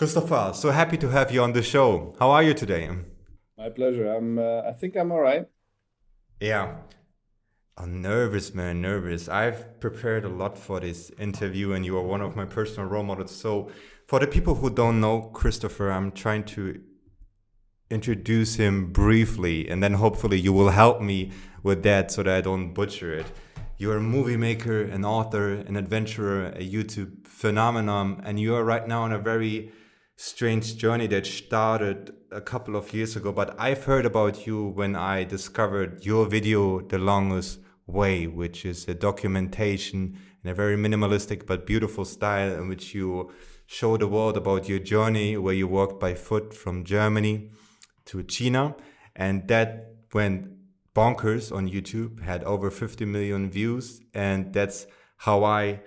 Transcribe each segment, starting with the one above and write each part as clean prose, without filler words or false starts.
Christopher, so happy to have you on the show. How are you today? My pleasure. I think I'm all right. Yeah, I'm nervous, man, nervous. I've prepared a lot for this interview, and you are one of my personal role models. So, for the people who don't know Christopher, I'm trying to introduce him briefly, and then hopefully you will help me with that so that I don't butcher it. You're a movie maker, an author, an adventurer, a YouTube phenomenon, and you are right now on a very strange journey that started a couple of years ago. But I've heard about you when I discovered your video, The Longest Way, which is a documentation in a very minimalistic but beautiful style in which you show the world about your journey where you walked by foot from Germany to China, and that went bonkers on YouTube, had over 50 million views, and that's how I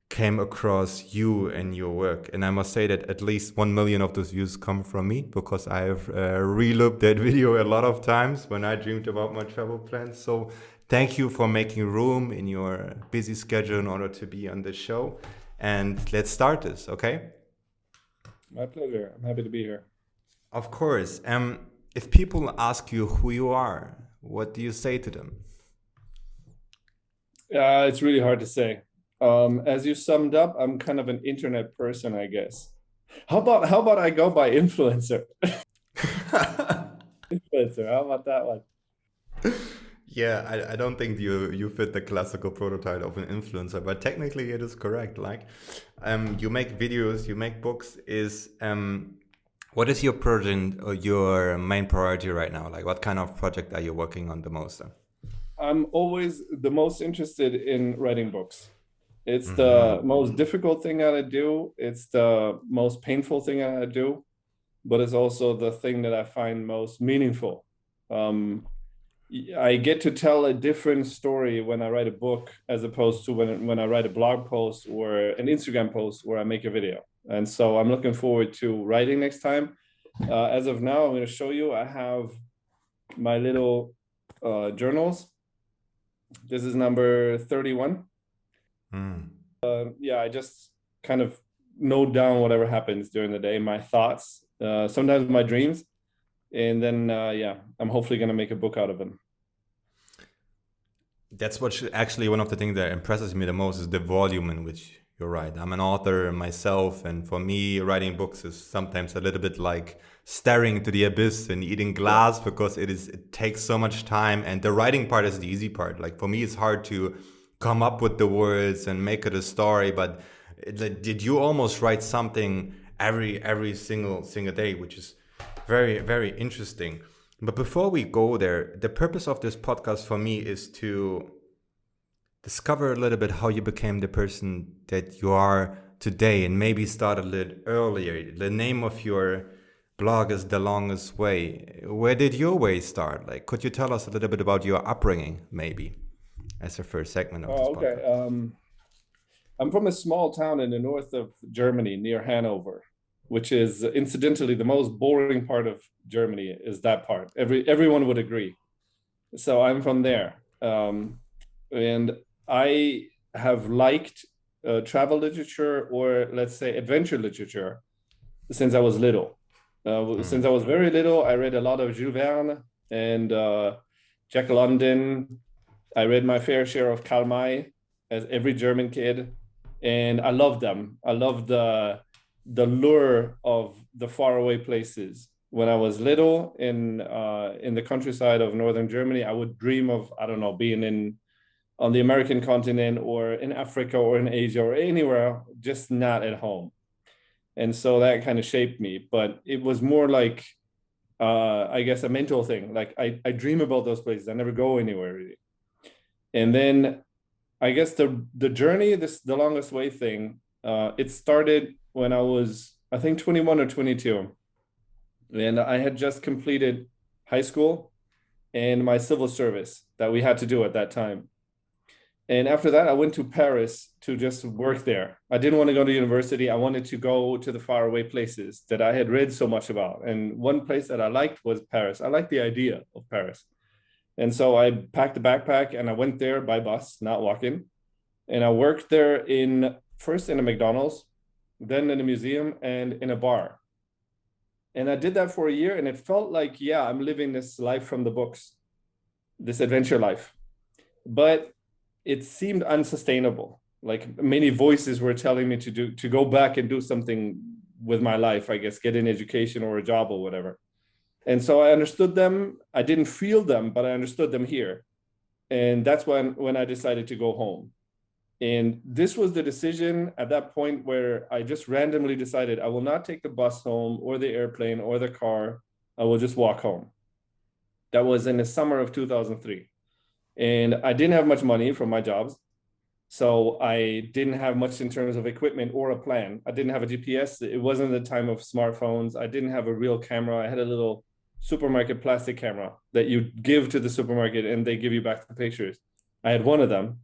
came across you and your work. And I must say that at least 1 million of those views come from me because I have relooked that video a lot of times when I dreamed about my travel plans. So thank you for making room in your busy schedule in order to be on the show. And let's start this, okay? My pleasure. I'm happy to be here. Of course. If people ask you who you are, what do you say to them? It's really hard to say. As you summed up, I'm kind of an internet person, I guess. How about I go by influencer? Influencer. How about that one? Yeah, I don't think you fit the classical prototype of an influencer, but technically it is correct. Like, you make videos, you make books. What is your project or your main priority right now? Like, what kind of project are you working on the most? I'm always the most interested in writing books. It's the Mm-hmm. most difficult thing that I do. It's the most painful thing that I do, but it's also the thing that I find most meaningful. Um, I get to tell a different story when I write a book as opposed to when I write a blog post or an Instagram post where I make a video. And so I'm looking forward to writing next time. As of now, I'm going to show you. I have my little journals. This is number 31. Mm. Yeah, I just kind of note down whatever happens during the day, my thoughts, sometimes my dreams, and then yeah, I'm hopefully going to make a book out of them. That's actually one of the things that impresses me the most is the volume in which you're right. I'm an author myself, and for me, writing books is sometimes a little bit like staring into the abyss and eating Yeah. glass because it takes so much time, and the writing part is the easy part. Like for me, it's hard to come up with the words and make it a story. But did you almost write something every single day, which is very interesting. But before we go there, the purpose of this podcast for me is to discover a little bit how you became the person that you are today and maybe start a little earlier. The name of your blog is The Longest Way. Where did your way start? Like, could you tell us a little bit about your upbringing, maybe, as the first segment of this Oh, okay. podcast? I'm from a small town in the north of Germany near Hanover, which is incidentally the most boring part of Germany is that part. Everyone would agree. So I'm from there. And I have liked travel literature or let's say adventure literature since I was little. Since I Mm. was very little, I read a lot of Jules Verne and Jack London. I read my fair share of Karl May, as every German kid, and I love them. I love the lure of the faraway places. When I was little in the countryside of northern Germany, I would dream of, I don't know, being in on the American continent or in Africa or in Asia or anywhere, just not at home. And so that kind of shaped me. But it was more like I guess a mental thing. Like I dream about those places. I never go anywhere really. And then I guess the journey, the longest way thing, it started when I was I think 21 or 22, and I had just completed high school and my civil service that we had to do at that time. And after that, I went to Paris to just work there. I didn't want to go to university. I wanted to go to the faraway places that I had read so much about. And one place that I liked was Paris. I liked the idea of Paris. And so I packed a backpack and I went there by bus, not walking. And I worked there in first in a McDonald's. then in a museum, and in a bar. And I did that for a year, and it felt like, yeah, I'm living this life from the books, this adventure life. But it seemed unsustainable. Like many voices were telling me to go back and do something with my life, I guess, get an education or a job or whatever. And so I understood them. I didn't feel them, but I understood them here. And that's when I decided to go home. And this was the decision at that point where I just randomly decided I will not take the bus home or the airplane or the car. I will just walk home. That was in the summer of 2003. And I didn't have much money from my jobs. So I didn't have much in terms of equipment or a plan. I didn't have a GPS. It wasn't the time of smartphones. I didn't have a real camera. I had a little supermarket plastic camera that you give to the supermarket and they give you back the pictures. I had one of them,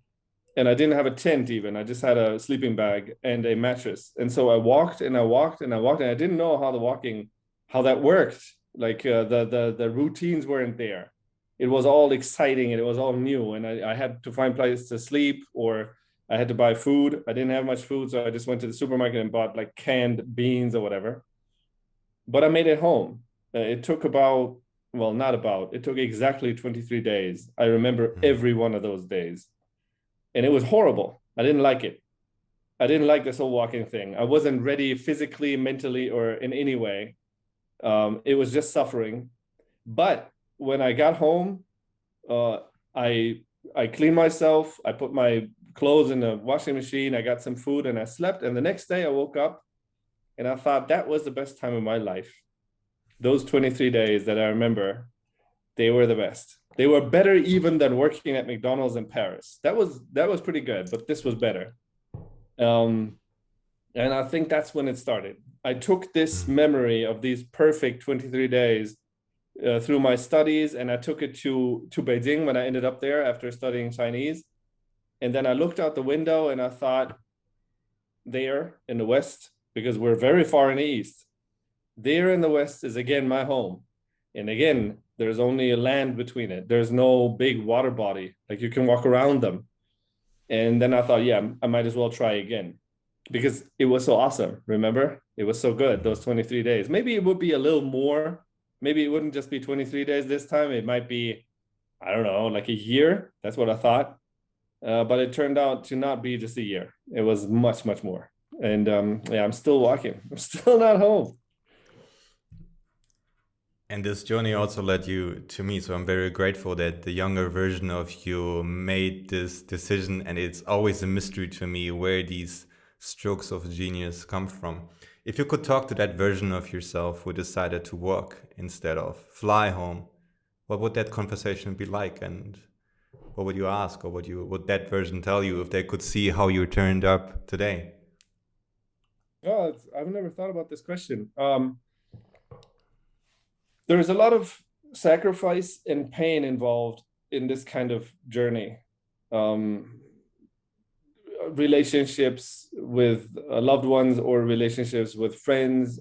and I didn't have a tent even. I just had a sleeping bag and a mattress. And so I walked and I walked and I walked, and I didn't know how that worked. Like the routines weren't there. It was all exciting and it was all new. And I had to find places to sleep, or I had to buy food. I didn't have much food, so I just went to the supermarket and bought like canned beans or whatever. But I made it home. It took it took exactly 23 days. I remember every one of those days. And it was horrible. I didn't like it. I didn't like this whole walking thing. I wasn't ready physically, mentally, or in any way. It was just suffering. But when I got home, I cleaned myself. I put my clothes in the washing machine. I got some food and I slept. And the next day I woke up and I thought that was the best time of my life. Those 23 days that I remember, they were the best. They were better even than working at McDonald's in Paris. That was pretty good, but this was better. And I think that's when it started. I took this memory of these perfect 23 days through my studies, and I took it to Beijing when I ended up there after studying Chinese. And then I looked out the window and I thought, there in the West, because we're very far in the East, there in the West is again my home. And again, there's only a land between it. There's no big water body, like you can walk around them. And then I thought, yeah, I might as well try again, because it was so awesome. Remember, it was so good, those 23 days. Maybe it would be a little more. Maybe it wouldn't just be 23 days this time. It might be, I don't know, like a year. That's what I thought. But it turned out to not be just a year. It was much, much more. And yeah, I'm still walking. I'm still not home. And this journey also led you to me. So I'm very grateful that the younger version of you made this decision. And it's always a mystery to me where these strokes of genius come from. If you could talk to that version of yourself who decided to walk instead of fly home, what would that conversation be like? And what would you ask, or would that version tell you if they could see how you turned up today? Oh, I've never thought about this question. There's a lot of sacrifice and pain involved in this kind of journey. Relationships with loved ones or relationships with friends,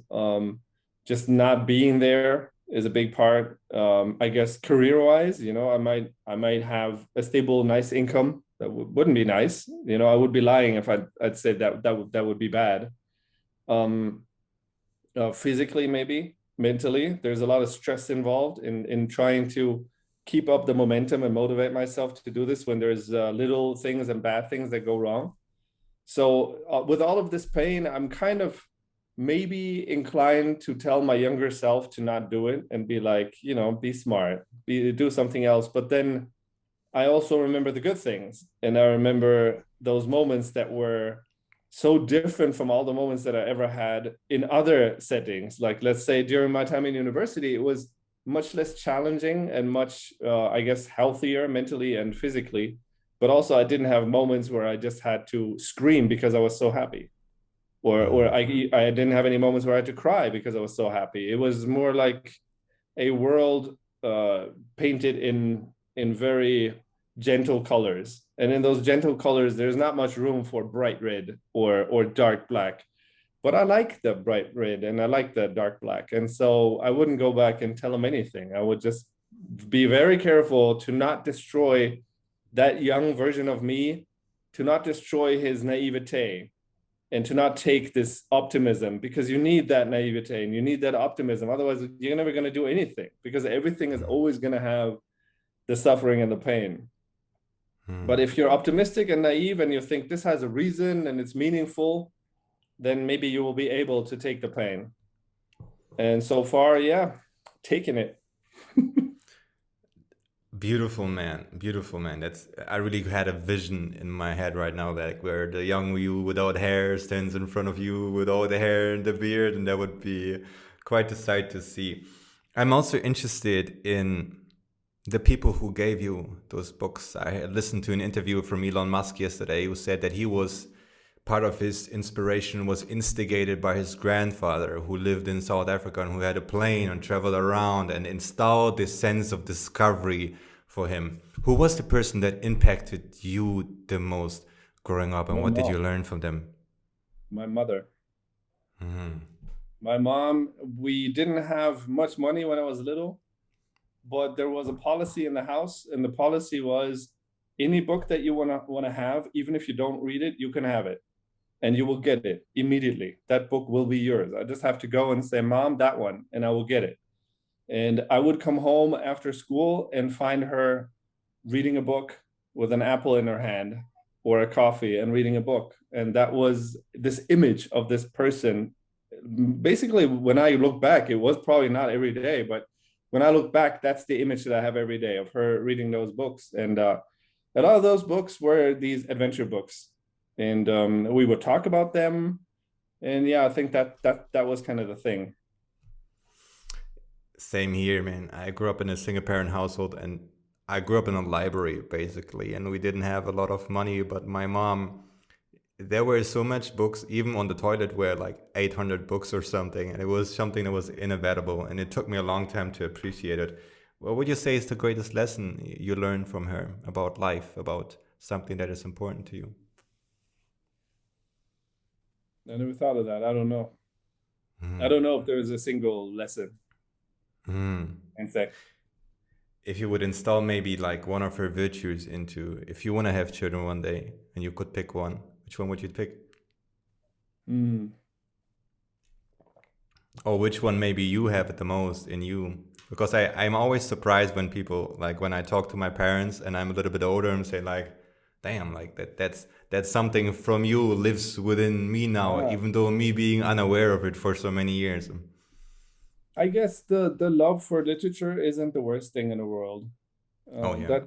just not being there is a big part. I guess career-wise, I might have a stable, nice income. That wouldn't be nice. I would be lying if I'd say that would be bad. Physically, maybe. Mentally, there's a lot of stress involved in trying to keep up the momentum and motivate myself to do this when there's little things and bad things that go wrong. So with all of this pain, I'm kind of maybe inclined to tell my younger self to not do it and be like, be smart, do something else. But then I also remember the good things. And I remember those moments that were so different from all the moments that I ever had in other settings. Like, let's say during my time in university, it was much less challenging and much, I guess, healthier mentally and physically. But also I didn't have moments where I just had to scream because I was so happy. Or I didn't have any moments where I had to cry because I was so happy. It was more like a world painted in very gentle colors. And in those gentle colors, there's not much room for bright red or dark black. But I like the bright red and I like the dark black. And so I wouldn't go back and tell him anything. I would just be very careful to not destroy that young version of me, to not destroy his naivete. and to not take this optimism, because you need that naivete and you need that optimism. Otherwise, you're never going to do anything, because everything is always going to have the suffering and the pain. But if you're optimistic and naive and you think this has a reason and it's meaningful, then maybe you will be able to take the pain. And so far, yeah, taking it. Beautiful man, beautiful man. That's, I really had a vision in my head right now, that where the young you without hair stands in front of you with all the hair and the beard, and that would be quite a sight to see. I'm also interested in the people who gave you those books. I listened to an interview from Elon Musk yesterday, who said that he was part of his inspiration was instigated by his grandfather, who lived in South Africa and who had a plane and traveled around and installed this sense of discovery for him. Who was the person that impacted you the most growing up, and My what did mom. you learn from them? My mother. Mm-hmm. My mom, we didn't have much money when I was little, but there was a policy in the house, and the policy was any book that you want to have, even if you don't read it, you can have it, and you will get it immediately. That book will be yours. I just have to go and say, Mom, that one, and I will get it. And I would come home after school and find her reading a book with an apple in her hand, or a coffee and reading a book. And that was this image of this person. Basically, when I look back, it was probably not every day, but when I look back, that's the image that I have every day of her reading those books. And a lot of those books were these adventure books. And we would talk about them. And yeah, I think that was kind of the thing. Same here, man. I grew up in a single parent household, and I grew up in a library basically, and we didn't have a lot of money, but my mom, there were so much books, even on the toilet were like 800 books or something, and it was something that was inevitable, and it took me a long time to appreciate it. What would you say is the greatest lesson you learned from her about life, about something that is important to you? I never thought of that. I don't know. I Mm. don't know if there is a single lesson Mm. and say. If you would install maybe like one of her virtues into, if you want to have children one day and you could pick one, which one would you pick? Mm. Or which one maybe you have it the most in you? Because I'm always surprised when people, like when I talk to my parents and I'm a little bit older and say like, damn, like that's something from you lives within me now, Yeah. even though me being unaware of it for so many years. I guess the love for literature isn't the worst thing in the world. Oh yeah. That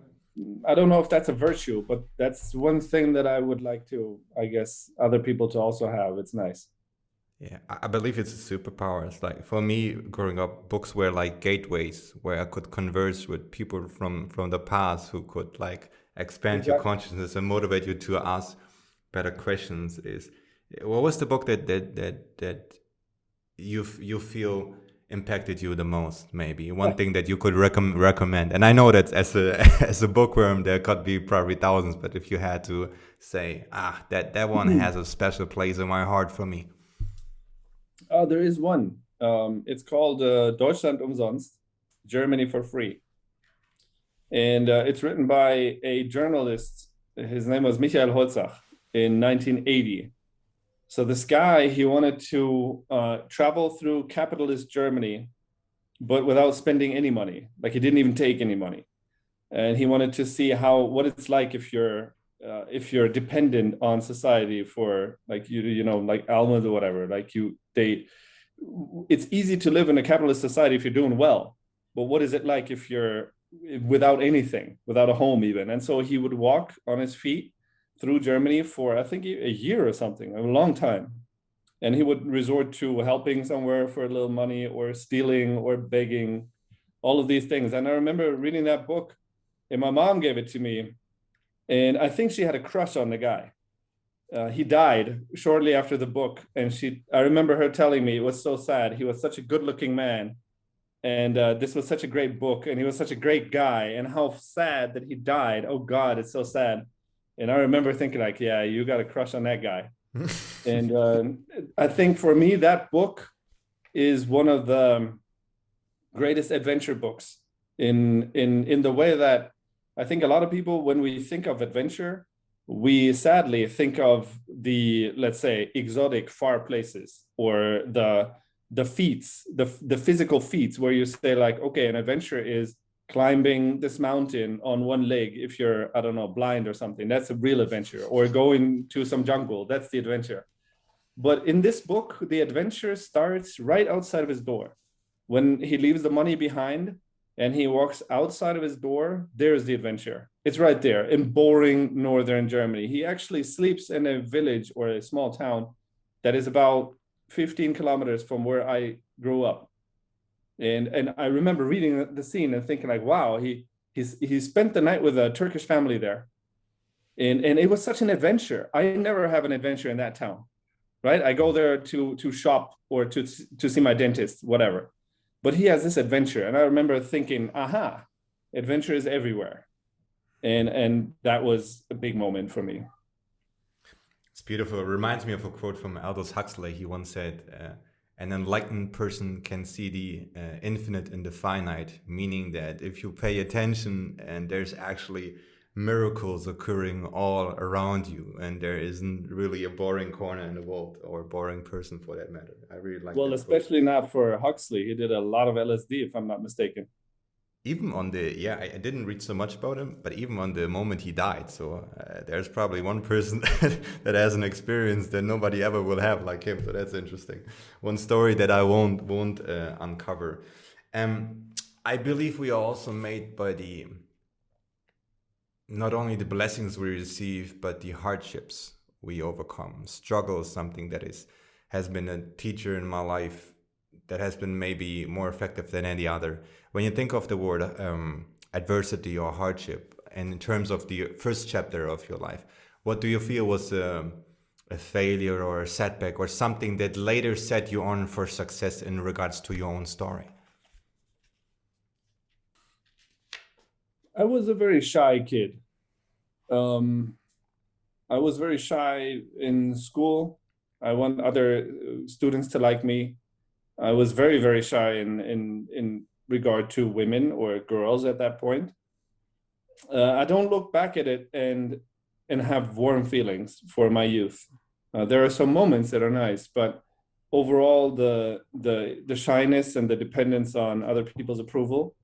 I don't know if that's a virtue, but that's one thing that I would like to, I guess, other people to also have. It's nice. Yeah, I believe it's a superpower. It's like for me, growing up, books were like gateways where I could converse with people from the past who could like expand your Exactly. consciousness and motivate you to ask better questions. Is what was the book that you feel impacted you the most? Maybe one thing that you could recommend. And I know that as a as a bookworm, there could be probably thousands, but if you had to say, that one has a special place in my heart for me. There is one. It's called Deutschland umsonst, Germany for free. And it's written by a journalist. His name was Michael Holzach in 1980. So this guy, he wanted to travel through capitalist Germany, but without spending any money. Like he didn't even take any money, and he wanted to see what it's like if you're dependent on society for like like almonds or whatever. Like it's easy to live in a capitalist society if you're doing well, but what is it like if you're without anything, without a home even? And so he would walk on his feet through Germany for I think a year or something, a long time. And he would resort to helping somewhere for a little money or stealing or begging, all of these things. And I remember reading that book, and my mom gave it to me, and I think she had a crush on the guy. He died shortly after the book, and I remember her telling me it was so sad. He was such a good-looking man, and this was such a great book, and he was such a great guy, and how sad that he died. Oh God, it's so sad. And I remember thinking like, yeah, you got a crush on that guy. And I think for me, that book is one of the greatest adventure books in the way that I think a lot of people, when we think of adventure, we sadly think of the, let's say, exotic far places, or the feats, the physical feats, where you say like, okay, an adventure is climbing this mountain on one leg if you're, I don't know, blind or something. That's a real adventure. Or going to some jungle, that's the adventure. But in this book, the adventure starts right outside of his door. When he leaves the money behind and he walks outside of his door, there's the adventure. It's right there in boring northern Germany. He actually sleeps in a village or a small town that is about 15 kilometers from where I grew up. And I remember reading the scene and thinking like, wow, he spent the night with a Turkish family there. And it was such an adventure. I never have an adventure in that town, right? I go there to shop or to see my dentist, whatever. But he has this adventure. And I remember thinking, aha, adventure is everywhere. And that was a big moment for me. It's beautiful. It reminds me of a quote from Aldous Huxley. He once said, an enlightened person can see the infinite in the finite, meaning that if you pay attention and there's actually miracles occurring all around you, and there isn't really a boring corner in the world or a boring person for that matter. I really like well, that especially quote. not for Huxley. He did a lot of LSD, if I'm not mistaken. Even on the, yeah, I didn't read so much about him, but even on the moment he died. So there's probably one person that has an experience that nobody ever will have like him. So that's interesting. One story that I won't uncover. I believe we are also made by the, not only the blessings we receive, but the hardships we overcome. Struggle is something that has been a teacher in my life that has been maybe more effective than any other. When you think of the word adversity or hardship, and in terms of the first chapter of your life, what do you feel was a failure or a setback or something that later set you on for success in regards to your own story? I was a very shy kid. I was very shy in school. I want other students to like me. I was very, very shy in regard to women or girls at that point. I don't look back at it and have warm feelings for my youth. There are some moments that are nice, but overall, the shyness and the dependence on other people's approval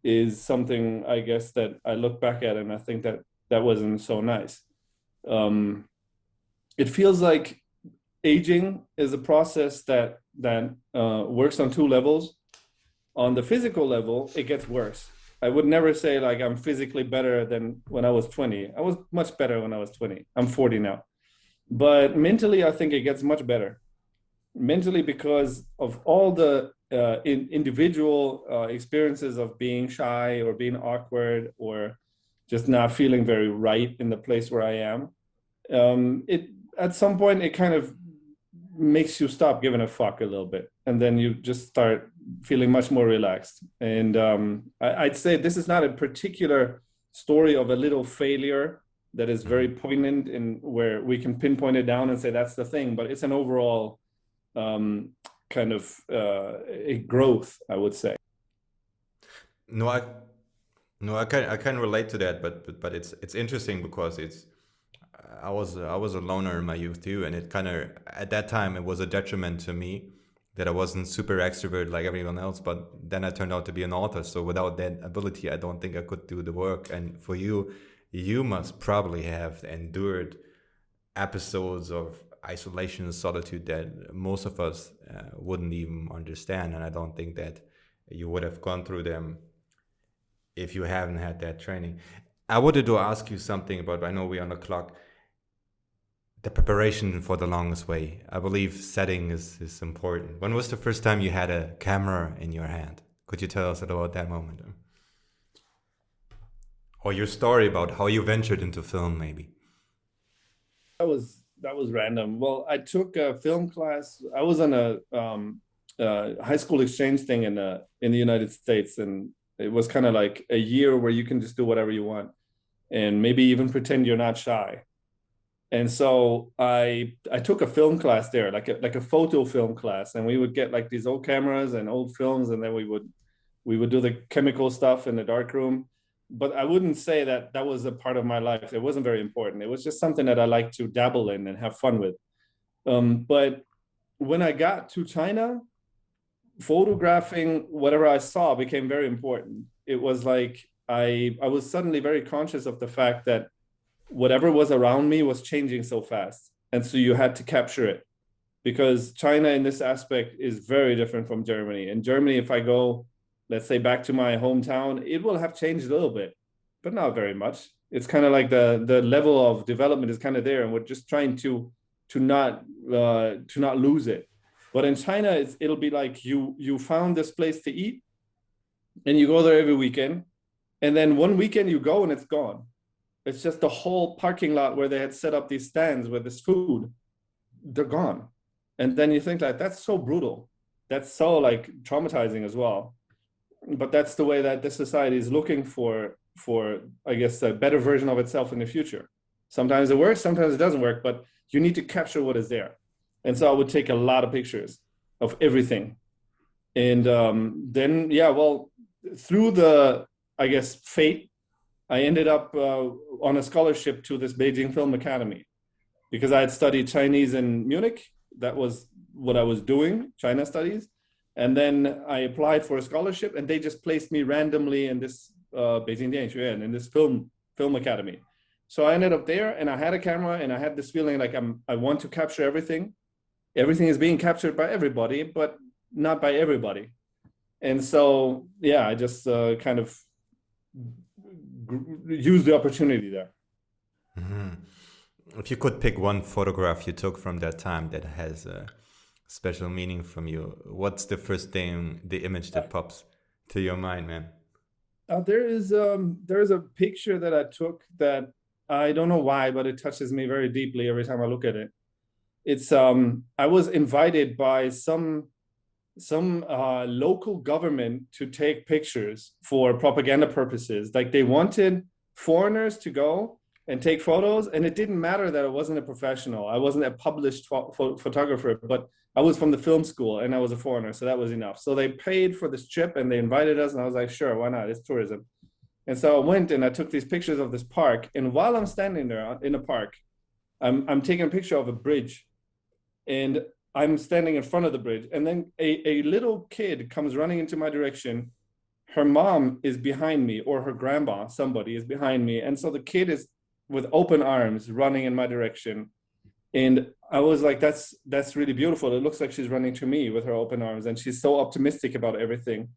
is something, I guess, that I look back at and I think that wasn't so nice. It feels like aging is a process that works on two levels. On the physical level, it gets worse. I would never say like I'm physically better than when I was 20. I was much better when I was 20. I'm 40 now. But mentally, I think it gets much better. Mentally, because of all the individual experiences of being shy or being awkward or just not feeling very right in the place where I am. It at some point, it kind of makes you stop giving a fuck a little bit. And then you just start feeling much more relaxed. And I'd say this is not a particular story of a little failure that is very poignant in where we can pinpoint it down and say that's the thing, but it's an overall kind of a growth, I would say. No, I can relate to that, but it's interesting because I was a loner in my youth too, and it kind of at that time it was a detriment to me that I wasn't super extrovert like everyone else. But then I turned out to be an author, so without that ability, I don't think I could do the work. And for you, you must probably have endured episodes of isolation and solitude that most of us wouldn't even understand, and I don't think that you would have gone through them if you haven't had that training. I wanted to ask you something about, I know we're on the clock, the preparation for the longest way. I believe setting is important. When was the first time you had a camera in your hand? Could you tell us about that moment? Or your story about how you ventured into film, maybe? That was random. Well, I took a film class. I was on a high school exchange thing in the United States, and it was kind of like a year where you can just do whatever you want, and maybe even pretend you're not shy. And so I took a film class there, like a photo film class, and we would get like these old cameras and old films, and then we would do the chemical stuff in the dark room. but I wouldn't say that that was a part of my life. It wasn't very important. It was just something that I like to dabble in and have fun with. But when I got to China, photographing whatever I saw became very important. It was like I was suddenly very conscious of the fact that whatever was around me was changing so fast. And so you had to capture it, because China in this aspect is very different from Germany. In Germany, if I go, let's say, back to my hometown, it will have changed a little bit, but not very much. It's kind of like the level of development is kind of there, and we're just trying to not lose it. But in China, it'll be like you found this place to eat, and you go there every weekend, and then one weekend you go and it's gone. It's just the whole parking lot where they had set up these stands with this food. They're gone. And then you think like, that's so brutal. That's so like traumatizing as well. But that's the way that this society is looking for, I guess, a better version of itself in the future. Sometimes it works, sometimes it doesn't work, but you need to capture what is there. And so I would take a lot of pictures of everything. And then, yeah, well, through the, I guess, fate, I ended up on a scholarship to this Beijing Film Academy, because I had studied Chinese in Munich. That was what I was doing, China studies. And then I applied for a scholarship, and they just placed me randomly in this Beijing 电影学院, in this film academy. So I ended up there, and I had a camera, and I had this feeling like I want to capture everything. Everything is being captured by everybody, but not by everybody. And so, yeah, I just kind of used the opportunity there. Mm-hmm. If you could pick one photograph you took from that time that has a special meaning from you, what's the first thing, the image that pops to your mind, man? There's a picture that I took that I don't know why, but it touches me very deeply every time I look at it. It's I was invited by some local government to take pictures for propaganda purposes. Like they wanted foreigners to go and take photos, and it didn't matter that I wasn't a professional. I wasn't a published photographer, but I was from the film school and I was a foreigner, so that was enough. So they paid for this trip and they invited us, and I was like, sure, why not? It's tourism. And so I went and I took these pictures of this park. And while I'm standing there in the park, I'm taking a picture of a bridge, and I'm standing in front of the bridge. And then a little kid comes running into my direction. Her mom is behind me, or her grandma, somebody is behind me. And so the kid is with open arms running in my direction. And I was like, that's really beautiful. It looks like she's running to me with her open arms, and she's so optimistic about everything.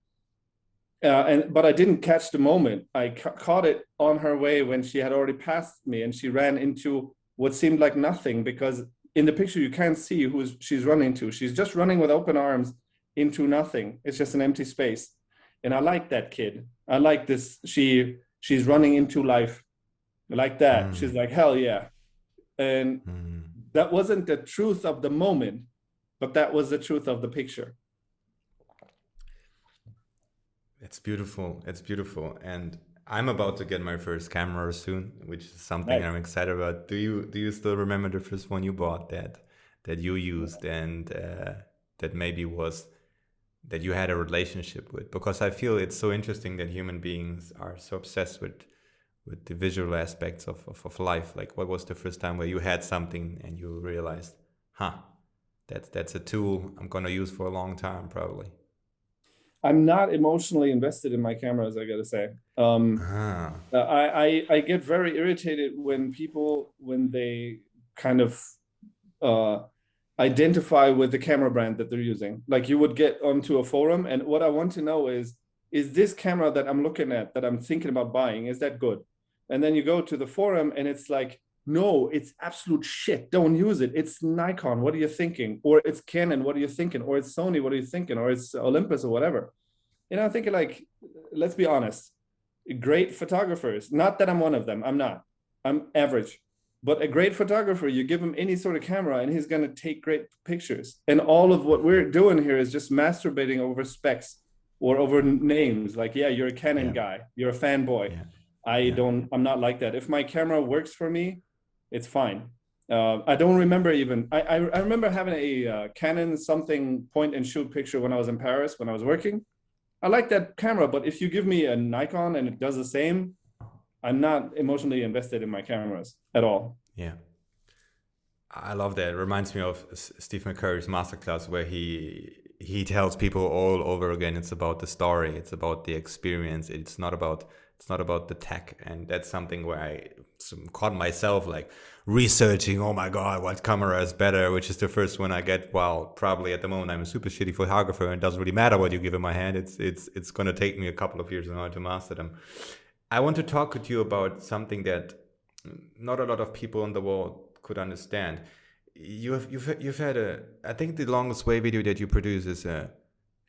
But I didn't catch the moment. I caught it on her way when she had already passed me, and she ran into what seemed like nothing, because in the picture you can't see who she's running to. She's just running with open arms into nothing. It's just an empty space. And I like that kid. I like this. She's running into life like that. She's like, hell yeah. And that wasn't the truth of the moment, but that was the truth of the picture. It's beautiful. It's beautiful. And I'm about to get my first camera soon, which is something Nice. I'm excited about. Do you still remember the first one you bought that you used, and that maybe was that you had a relationship with? Because I feel it's so interesting that human beings are so obsessed with the visual aspects of life. Like, what was the first time where you had something and you realized, that's a tool I'm gonna use for a long time, probably? I'm not emotionally invested in my cameras, I gotta say. I get very irritated when they kind of identify with the camera brand that they're using. Like, you would get onto a forum, and what I want to know is this camera that I'm looking at, that I'm thinking about buying, is that good? And then you go to the forum and it's like, no, it's absolute shit. Don't use it. It's Nikon. What are you thinking? Or it's Canon. What are you thinking? Or it's Sony. What are you thinking? Or it's Olympus or whatever. You know, I'm thinking, like, let's be honest. Great photographers. Not that I'm one of them. I'm not. I'm average. But a great photographer, you give him any sort of camera and he's going to take great pictures. And all of what we're doing here is just masturbating over specs or over names. Like, yeah, you're a Canon guy. You're a fanboy. Yeah. I'm not like that. If my camera works for me, it's fine. I don't remember even, I remember having a Canon something point and shoot picture when I was in Paris, when I was working. I like that camera, but if you give me a Nikon and it does the same, I'm not emotionally invested in my cameras at all. Yeah. I love that. It reminds me of Steve McCurry's masterclass where he tells people all over again it's about the story, it's about the experience, it's not about the tech. And that's something where I caught myself like researching, oh my god, what camera is better, which is the first one I get. Well, probably at the moment I'm a super shitty photographer and it doesn't really matter what you give in my hand. It's going to take me a couple of years in order to master them. I want to talk with you about something that not a lot of people in the world could understand. You've had I think the longest way video that you produce is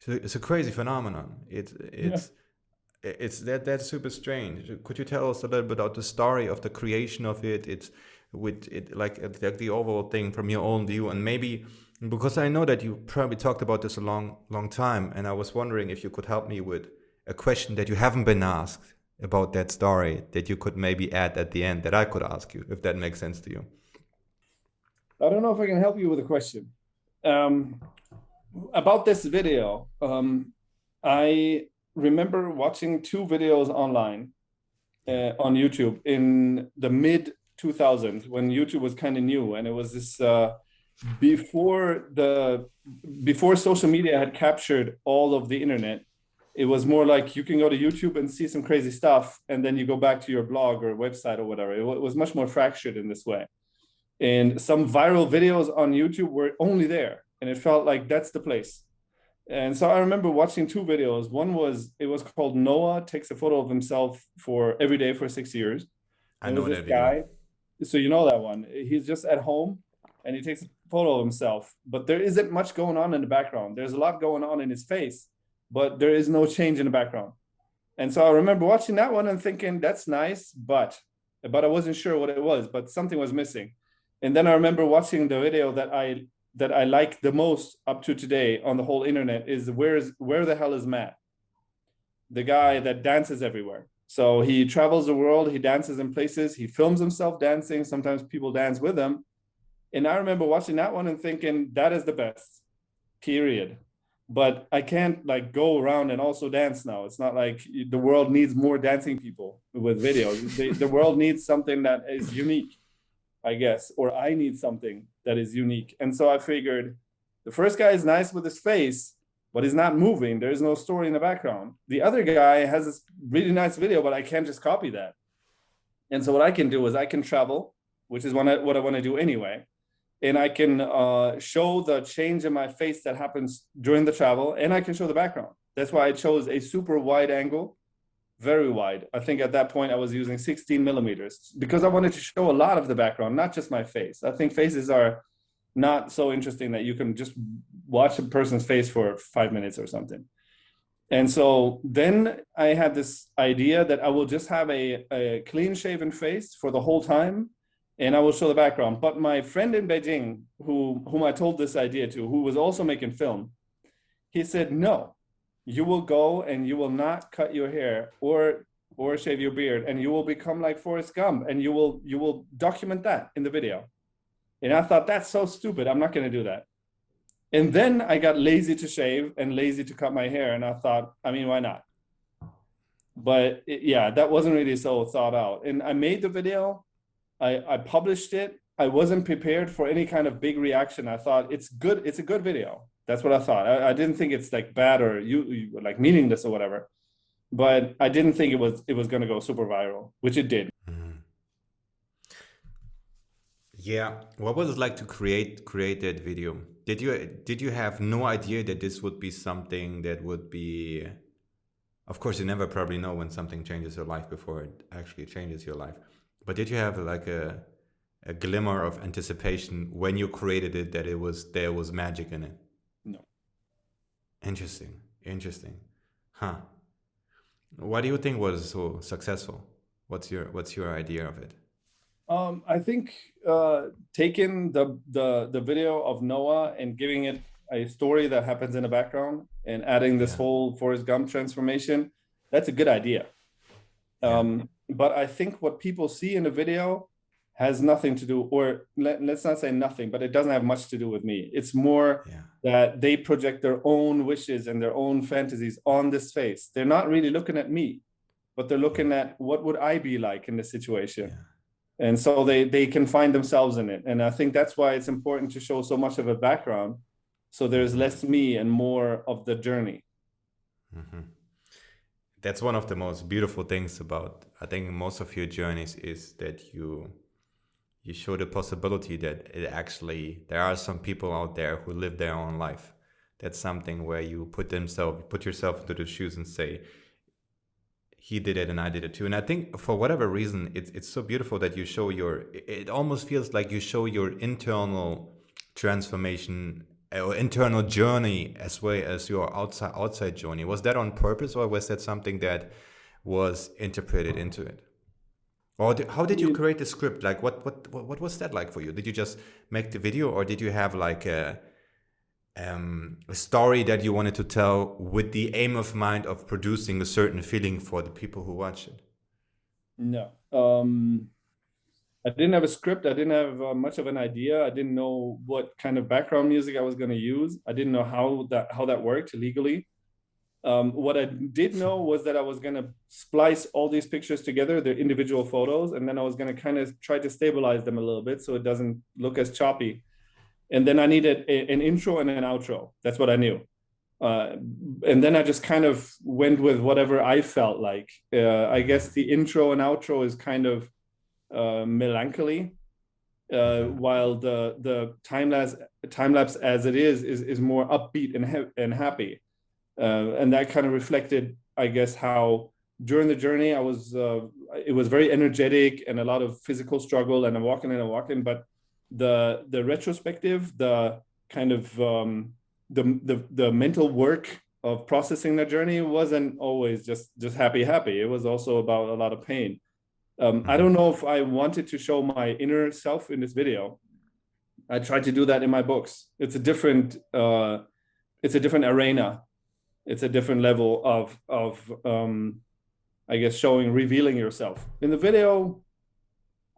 it's a crazy phenomenon. It's that's super strange. Could you tell us a little bit about the story of the creation of it? It's with it like the overall thing from your own view, and maybe because I know that you probably talked about this a long time, and I was wondering if you could help me with a question that you haven't been asked about that story that you could maybe add at the end that I could ask you, if that makes sense to you. I don't know if I can help you with a question. About this video, I remember watching two videos online on YouTube in the mid 2000s when YouTube was kind of new, and it was this before social media had captured all of the internet. It was more like you can go to YouTube and see some crazy stuff, and then you go back to your blog or website or whatever. It was much more fractured in this way. And some viral videos on YouTube were only there, and it felt like that's the place. And so I remember watching two videos. One was, it was called Noah Takes a Photo of Himself for every day for 6 years. I know that video. So you know that one. He's just at home and he takes a photo of himself, but there isn't much going on in the background. There's a lot going on in his face, but there is no change in the background. And so I remember watching that one and thinking, that's nice, but I wasn't sure what it was, but something was missing. And then I remember watching the video that I like the most up to today on the whole internet is where the hell is Matt? The guy that dances everywhere. So he travels the world, he dances in places, he films himself dancing. Sometimes people dance with him. And I remember watching that one and thinking, that is the best, period. But I can't like go around and also dance now. It's not like the world needs more dancing people with videos. The world needs something that is unique, I guess, or I need something that is unique. And so I figured the first guy is nice with his face, but he's not moving. There is no story in the background. The other guy has this really nice video, but I can't just copy that. And so what I can do is I can travel, which is what I want to do anyway. And I can show the change in my face that happens during the travel, and I can show the background. That's why I chose a super wide angle, very wide. I think at that point I was using 16 millimeters because I wanted to show a lot of the background, not just my face. I think faces are not so interesting that you can just watch a person's face for 5 minutes or something. And so then I had this idea that I will just have a clean shaven face for the whole time, and I will show the background. But my friend in Beijing, whom I told this idea to, who was also making film, he said, no, you will go and you will not cut your hair or shave your beard, and you will become like Forrest Gump, and you will document that in the video. And I thought, that's so stupid. I'm not going to do that. And then I got lazy to shave and lazy to cut my hair. And I thought, I mean, why not? But yeah, that wasn't really so thought out. And I made the video. I published it. I wasn't prepared for any kind of big reaction. I thought it's good. It's a good video. That's what I thought. I didn't think it's like bad or you like meaningless or whatever. But I didn't think it was going to go super viral, which it did. Mm. Yeah. What was it like to create that video? Did you have no idea that this would be something that would be? Of course, you never probably know when something changes your life before it actually changes your life. But did you have like a glimmer of anticipation when you created it that there was magic in it? No. Interesting. Huh. Why do you think was so successful? What's your idea of it? I think taking the video of Noah and giving it a story that happens in the background and adding this whole Forrest Gump transformation, that's a good idea. But I think what people see in the video has nothing to do, or let's not say nothing, but it doesn't have much to do with me. It's more that they project their own wishes and their own fantasies on this face. They're not really looking at me. but they're looking at what would I be like in this situation. Yeah. And so they can find themselves in it. And I think that's why it's important to show so much of a background. So there's less me and more of the journey. Mm-hmm. That's one of the most beautiful things about, I think, most of your journeys is that you show the possibility that it actually, there are some people out there who live their own life. That's something where you put yourself into the shoes and say, he did it and I did it too. And I think for whatever reason, it's so beautiful that you show it almost feels like you show your internal transformation or internal journey as well as your outside journey. Was that on purpose, or was that something that was interpreted into it? Or how did you create the script? Like what was that like for you? Did you just make the video, or did you have like a story that you wanted to tell with the aim of mind of producing a certain feeling for the people who watch it? No. I didn't have a script. I didn't have much of an idea. I didn't know what kind of background music I was going to use. I didn't know how that worked legally. What I did know was that I was going to splice all these pictures together, their individual photos, and then I was going to kind of try to stabilize them a little bit so it doesn't look as choppy. And then I needed an intro and an outro. That's what I knew. And then I just kind of went with whatever I felt like. I guess the intro and outro is kind of melancholy, while the time lapse as it is more upbeat and happy. And that kind of reflected, I guess, how during the journey it was very energetic and a lot of physical struggle, and I'm walking, but the retrospective, the kind of the mental work of processing the journey wasn't always just happy. It was also about a lot of pain. I don't know if I wanted to show my inner self in this video. I tried to do that in my books. It's a different arena. It's a different level of I guess revealing yourself. In the video,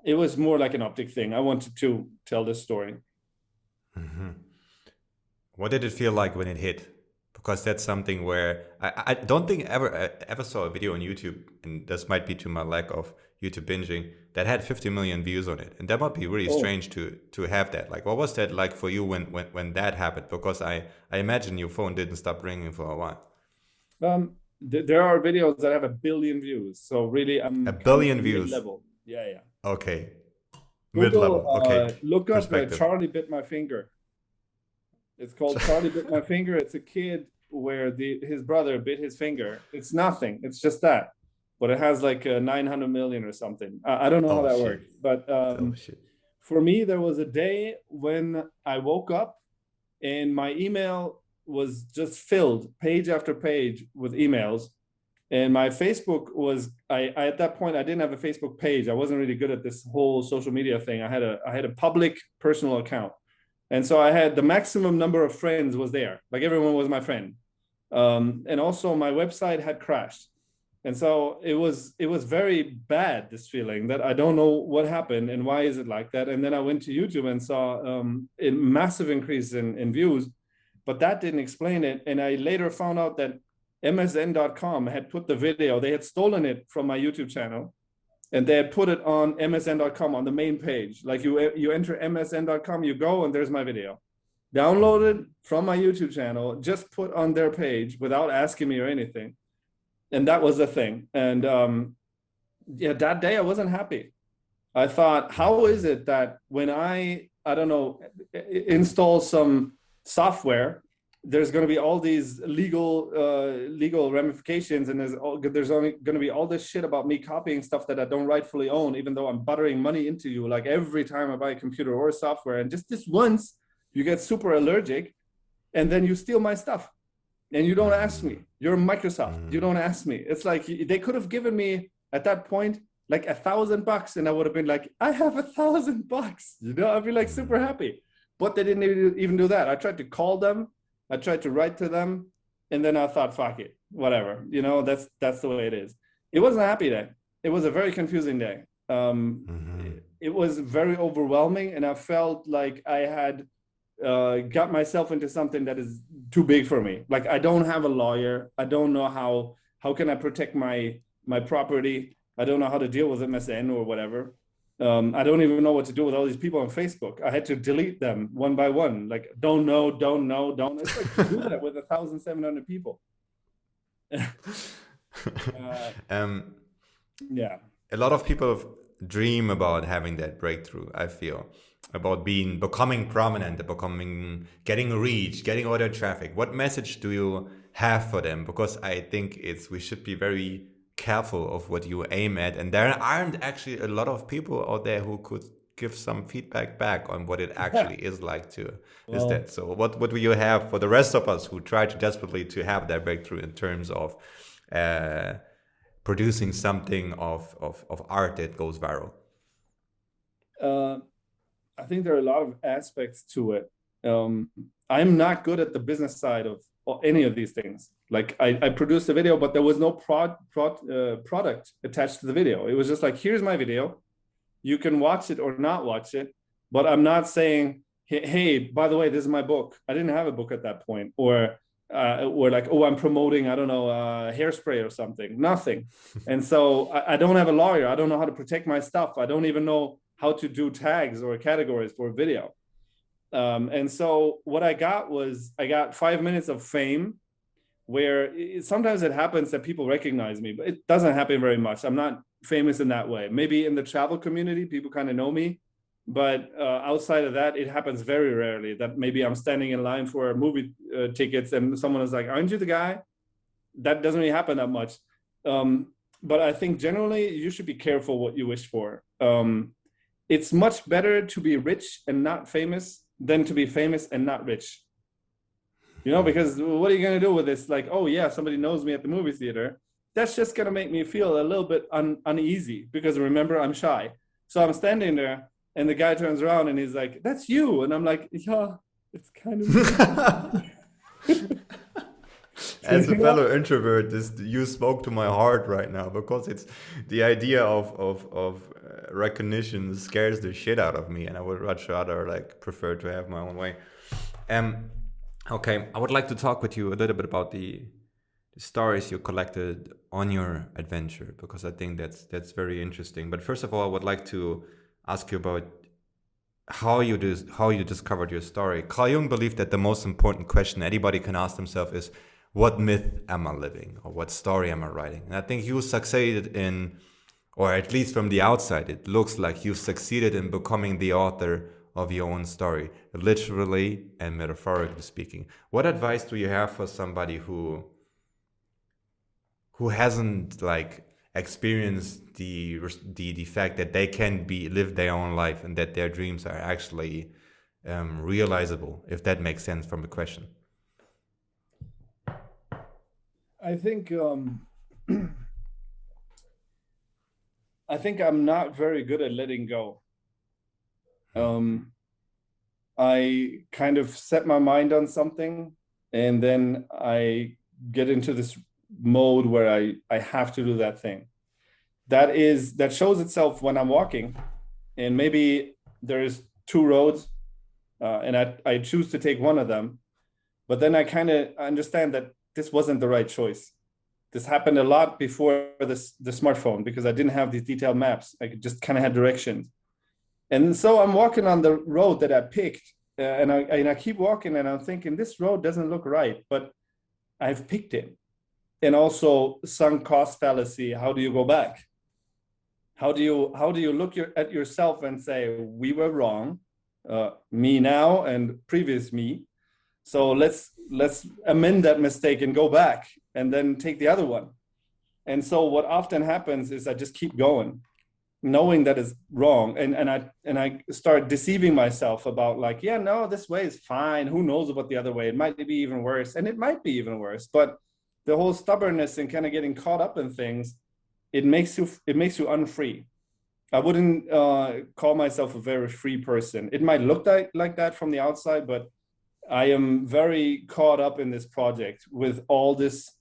it was more like an optic thing. I wanted to tell this story. Mm-hmm. What did it feel like when it hit? Because that's something where I don't think I ever saw a video on YouTube, and this might be to my lack of YouTube binging, that had 50 million views on it. And that might be really strange to have that. Like, what was that like for you when that happened? Because I imagine your phone didn't stop ringing for a while. There are videos that have 1 billion views. So really, I'm 1 billion views. Mid-level. Yeah. Okay. Mid-level. Okay. Look up Charlie Bit My Finger. It's called Charlie Bit My Finger. It's a kid where his brother bit his finger. It's nothing. It's just that. But it has like 900 million or something. I don't know how that works. But for me, there was a day when I woke up and my email was just filled page after page with emails. And my Facebook was, I at that point, I didn't have a Facebook page. I wasn't really good at this whole social media thing. I had a public personal account. And so I had the maximum number of friends was there. Like everyone was my friend. And also my website had crashed. And so it was very bad, this feeling that I don't know what happened and why is it like that. And then I went to YouTube and saw a massive increase in views, but that didn't explain it. And I later found out that MSN.com had put the video, they had stolen it from my YouTube channel, and they had put it on MSN.com on the main page. Like you enter MSN.com, you go, and there's my video. Downloaded from my YouTube channel, just put on their page without asking me or anything. And that was the thing. And that day I wasn't happy. I thought, how is it that when I don't know, install some software, there's going to be all these legal ramifications, and there's only going to be all this shit about me copying stuff that I don't rightfully own, even though I'm buttering money into you like every time I buy a computer or software. And just this once, you get super allergic, and then you steal my stuff. And you don't ask me. You're Microsoft. You don't ask me. It's like they could have given me at that point like $1,000, and I would have been like, I have $1,000. You know, I'd be like super happy. But they didn't even do that. I tried to call them. I tried to write to them, and then I thought, fuck it, whatever. You know, that's the way it is. It wasn't a happy day. It was a very confusing day. It was very overwhelming, and I felt like I had got myself into something that is too big for me. Like, I don't have a lawyer. I don't know how can I protect my my property. I don't know how to deal with MSN or whatever. I don't even know what to do with all these people on Facebook. I had to delete them one by one. Like, don't know. It's like to do that with 1,700 people. Yeah. A lot of people dream about having that breakthrough, I feel, about becoming prominent, getting reach, getting all the traffic. What message do you have for them? Because I think we should be very careful of what you aim at, and there aren't actually a lot of people out there who could give some feedback back on what it actually is like to is that. So what do you have for the rest of us who try to desperately to have that breakthrough in terms of producing something of art that goes viral? I think there are a lot of aspects to it. I'm not good at the business side of any of these things. Like I produced a video, but there was no product attached to the video. It was just like, here's my video. You can watch it or not watch it, but I'm not saying, hey, by the way, this is my book. I didn't have a book at that point. Or like, oh, I'm promoting, I don't know, hairspray or something. Nothing. And so I don't have a lawyer. I don't know how to protect my stuff. I don't even know how to do tags or categories for a video. And so what I got 5 minutes of fame, where sometimes it happens that people recognize me, but it doesn't happen very much. I'm not famous in that way. Maybe in the travel community, people kind of know me, but outside of that, it happens very rarely that maybe I'm standing in line for movie tickets and someone is like, aren't you the guy? That doesn't really happen that much. But I think generally you should be careful what you wish for. It's much better to be rich and not famous than to be famous and not rich. You know, because what are you going to do with this? Like, oh yeah, somebody knows me at the movie theater. That's just going to make me feel a little bit uneasy because remember, I'm shy. So I'm standing there and the guy turns around and he's like, that's you. And I'm like, yeah, it's kind of As a fellow introvert, you spoke to my heart right now, because it's the idea of recognition scares the shit out of me, and I would much rather like prefer to have my own way. Okay, I would like to talk with you a little bit about the stories you collected on your adventure, because I think that's very interesting. But first of all, I would like to ask you about how you discovered your story. Carl Jung believed that the most important question anybody can ask themselves is, what myth am I living, or what story am I writing? And I think you succeeded in, or at least from the outside, it looks like you succeeded in becoming the author of your own story, literally and metaphorically speaking. What advice do you have for somebody who hasn't like experienced the fact that they can live their own life and that their dreams are actually realizable, if that makes sense from the question? I think I think I'm not very good at letting go. I kind of set my mind on something and then I get into this mode where I have to do that thing. That shows itself when I'm walking, and maybe there's two roads and I choose to take one of them, but then I kind of understand that this wasn't the right choice. This happened a lot before the smartphone, because I didn't have these detailed maps. I just kind of had directions. And so I'm walking on the road that I picked, and I keep walking and I'm thinking, this road doesn't look right, but I've picked it. And also sunk cost fallacy. How do you go back? How do you look at yourself and say, we were wrong, me now and previous me. So let's amend that mistake and go back and then take the other one. And so what often happens is I just keep going, knowing that is wrong. And I start deceiving myself about like, yeah, no, this way is fine. Who knows about the other way? It might be even worse. And it might be even worse. But the whole stubbornness and kind of getting caught up in things, it makes you unfree. I wouldn't call myself a very free person. It might look like that from the outside, but I am very caught up in this project with all this